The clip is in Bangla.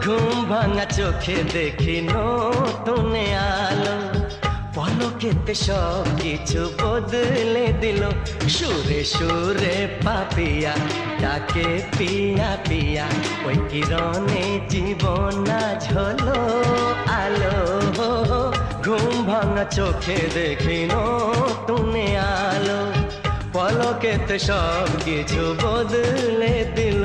ঘুম ভাঙা চোখে দেখি নতুন আলো, পলকেতে সব কিছু বদলে দিল। সুরে সুরে পাপিয়া ডাকে পিয়া পিয়া, ওই কিরণে জীবন আজ হলো আলো। ঘুম ভাঙা চোখে দেখি নতুন আলো, পলকেতে সব কিছু বদলে দিল।